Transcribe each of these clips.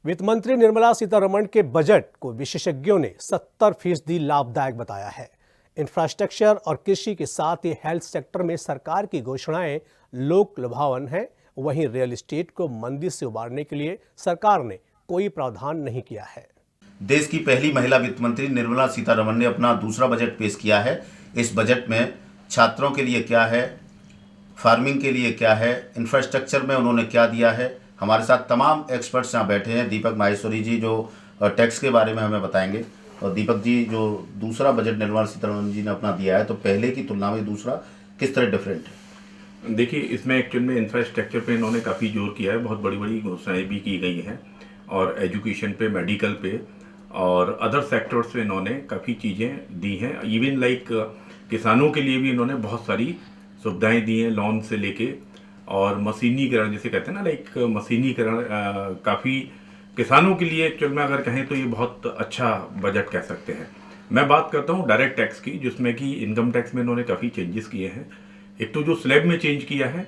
वित्त मंत्री निर्मला सीतारमण के बजट को विशेषज्ञों ने 70% लाभदायक बताया है। इंफ्रास्ट्रक्चर और कृषि के साथ ही हेल्थ सेक्टर में सरकार की घोषणाएं लोक लुभावन हैं। वहीं रियल एस्टेट को मंदी से उबारने के लिए सरकार ने कोई प्रावधान नहीं किया है। देश की पहली महिला वित्त मंत्री निर्मला सीतारमण ने अपना दूसरा बजट पेश किया है। इस बजट में छात्रों के लिए क्या है, फार्मिंग के लिए क्या है, इंफ्रास्ट्रक्चर में उन्होंने क्या दिया है। हमारे साथ तमाम एक्सपर्ट्स यहाँ बैठे हैं। दीपक माहेश्वरी जी जो टैक्स के बारे में हमें बताएंगे, और दीपक जी जो दूसरा बजट निर्मला सीतारमण जी ने अपना दिया है, तो पहले की तुलना में दूसरा किस तरह डिफरेंट है? देखिए, इसमें एक्चुअल में इंफ्रास्ट्रक्चर पे इन्होंने काफ़ी जोर किया है। बहुत बड़ी बड़ी घोषणाएं भी की गई हैं, और एजुकेशन पे, मेडिकल पे और अदर सेक्टर्स पे इन्होंने काफ़ी चीज़ें दी हैं। इवन लाइक किसानों के लिए भी इन्होंने बहुत सारी सुविधाएं दी हैं, लोन से लेके और मशीनीकरण, जैसे कहते हैं ना, लाइक मशीनीकरण काफ़ी किसानों के लिए एक्चुअल में अगर कहें तो ये बहुत अच्छा बजट कह सकते हैं। मैं बात करता हूँ डायरेक्ट टैक्स की, जिसमें कि इनकम टैक्स में इन्होंने काफ़ी चेंजेस किए हैं। एक तो जो स्लैब में चेंज किया है,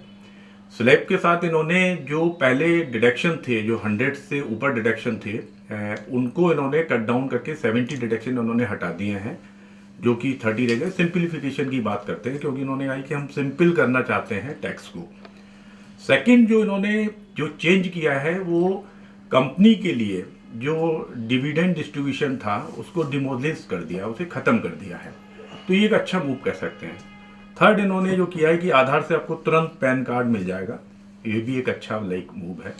स्लैब के साथ इन्होंने जो पहले डिडक्शन थे, जो 100 से ऊपर डिडक्शन थे, उनको इन्होंने कट डाउन करके 70 डिडक्शन इन्होंने हटा दिए हैं, जो कि 30 रह गए। सिंप्लीफिकेशन की बात करते हैं, क्योंकि इन्होंने कहा कि हम सिंपल करना चाहते हैं टैक्स को। सेकंड जो इन्होंने जो चेंज किया है, वो कंपनी के लिए जो डिविडेंड डिस्ट्रीब्यूशन था उसको डिमोलिश कर दिया, उसे ख़त्म कर दिया है। तो ये एक अच्छा मूव कह सकते हैं। थर्ड इन्होंने जो किया है कि आधार से आपको तुरंत पैन कार्ड मिल जाएगा, ये भी एक अच्छा लाइक मूव है।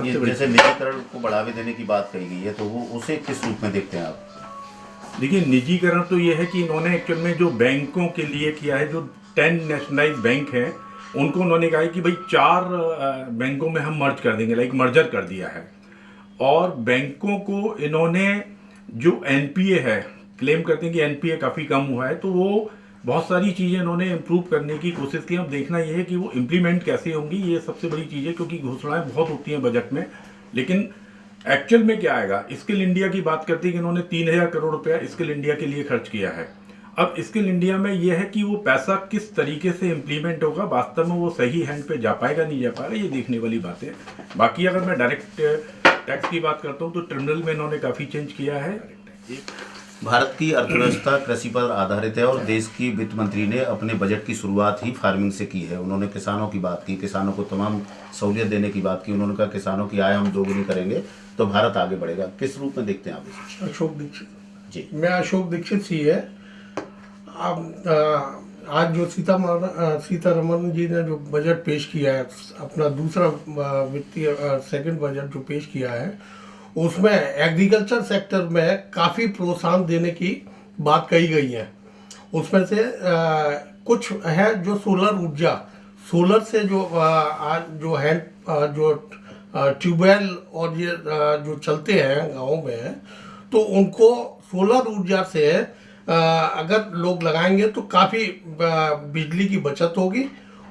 ये जैसे निजीकरण को बढ़ावे देने की बात कही गई है, तो वो उसे किस रूप में देखते हैं आप? देखिए, निजीकरण तो ये है कि इन्होंने एक्चुअल में जो बैंकों के लिए किया है, जो 10 नेशनलाइज बैंक हैं, उनको उन्होंने कहा है कि भाई 4 बैंकों में हम मर्ज कर देंगे, लाइक मर्जर कर दिया है। और बैंकों को इन्होंने जो एनपीए है, क्लेम करते हैं कि एनपीए काफ़ी कम हुआ है, तो वो बहुत सारी चीज़ें इन्होंने इम्प्रूव करने की कोशिश की। अब देखना ये है कि वो इम्प्लीमेंट कैसे होंगी, ये सबसे बड़ी चीज़ है, क्योंकि घोषणाएं बहुत होती हैं बजट में, लेकिन एक्चुअल में क्या आएगा। स्किल इंडिया की बात करते हैं कि इन्होंने 3000 करोड़ रुपया स्किल इंडिया के लिए खर्च किया है। अब स्किल इंडिया में यह है कि वो पैसा किस तरीके से इम्प्लीमेंट होगा, वास्तव में वो सही हैंड पे जा पाएगा नहीं जा पाएगा, ये देखने वाली बात है। बाकी अगर मैं डायरेक्ट टैक्स की बात करता हूँ, तो ट्रिब्यूनल में इन्होंने काफ़ी चेंज किया है। भारत की अर्थव्यवस्था कृषि पर आधारित है, और देश की वित्त मंत्री ने अपने बजट की शुरुआत ही फार्मिंग से की है। उन्होंने किसानों की बात की, किसानों को तमाम सहूलियत देने की बात की। उन्होंने कहा किसानों की आय हम दोगुनी करेंगे तो भारत आगे बढ़ेगा। किस रूप में देखते हैं आप इसे? अशोक दीक्षित जी। मैं अशोक दीक्षित सी है। आज जो सीतारमण जी ने जो बजट पेश किया है, अपना दूसरा वित्तीय सेकंड बजट जो पेश किया है, उसमें एग्रीकल्चर सेक्टर में काफ़ी प्रोत्साहन देने की बात कही गई है। उसमें से कुछ है जो सोलर ऊर्जा, सोलर से जो आज जो हैंड जो ट्यूबवेल और ये जो चलते हैं गाँव में, तो उनको सोलर ऊर्जा से अगर लोग लगाएंगे तो काफ़ी बिजली की बचत होगी।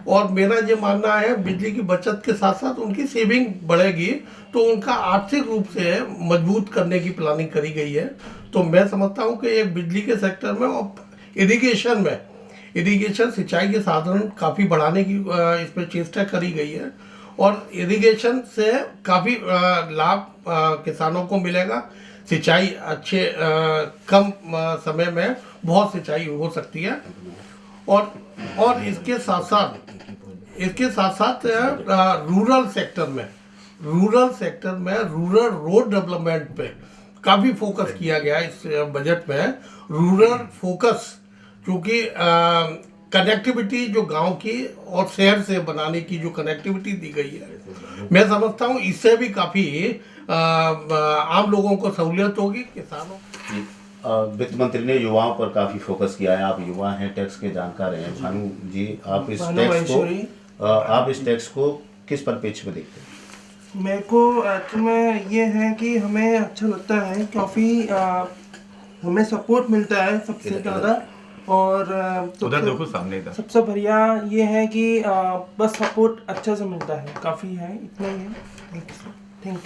और मेरा ये मानना है, बिजली की बचत के साथ साथ उनकी सेविंग बढ़ेगी, तो उनका आर्थिक रूप से मजबूत करने की प्लानिंग करी गई है। तो मैं समझता हूँ कि एक बिजली के सेक्टर में और इरिगेशन सिंचाई के साधन काफ़ी बढ़ाने की इसमें चेष्टा करी गई है, और इरिगेशन से काफ़ी लाभ किसानों को मिलेगा। सिंचाई अच्छे कम समय में बहुत सिंचाई हो सकती है। और इसके साथ साथ रूरल सेक्टर में रूरल रोड डेवलपमेंट पे काफ़ी फोकस किया गया है इस बजट में। रूरल फोकस, क्योंकि कनेक्टिविटी जो गांव की और शहर से बनाने की जो कनेक्टिविटी दी गई है, मैं समझता हूँ इससे भी काफ़ी आम लोगों को सहूलियत होगी, किसानों। वित्त मंत्री ने युवाओं पर काफी फोकस किया है। आप युवा हैं, टैक्स के जानकार हैं। भानु जी, आप इस टैक्स को किस परिप्रेक्ष्य में देखते हैं? मेरे को एक्चुअल में ये है कि हमें अच्छा लगता है, काफ़ी हमें सपोर्ट मिलता है सबसे ज़्यादा। और उधर देखो सामने इधर सबसे बढ़िया ये है कि बस सपोर्ट अच्छा से मिलता है, काफ़ी है, इतना ही है। Thank you.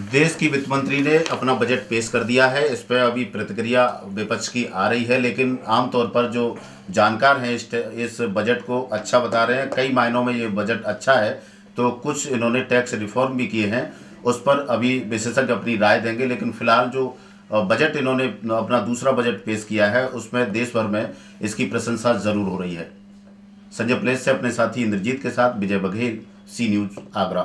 देश की वित्त मंत्री ने अपना बजट पेश कर दिया है। इस पर अभी प्रतिक्रिया विपक्ष की आ रही है, लेकिन आमतौर पर जो जानकार हैं इस बजट को अच्छा बता रहे हैं। कई मायनों में ये बजट अच्छा है। तो कुछ इन्होंने टैक्स रिफॉर्म भी किए हैं, उस पर अभी विशेषज्ञ अपनी राय देंगे। लेकिन फिलहाल जो बजट इन्होंने अपना दूसरा बजट पेश किया है उसमें देश भर में इसकी प्रशंसा जरूर हो रही है। संजय प्लेस से अपने साथी इंद्रजीत के साथ विजय बघेल, सी न्यूज़, आगरा।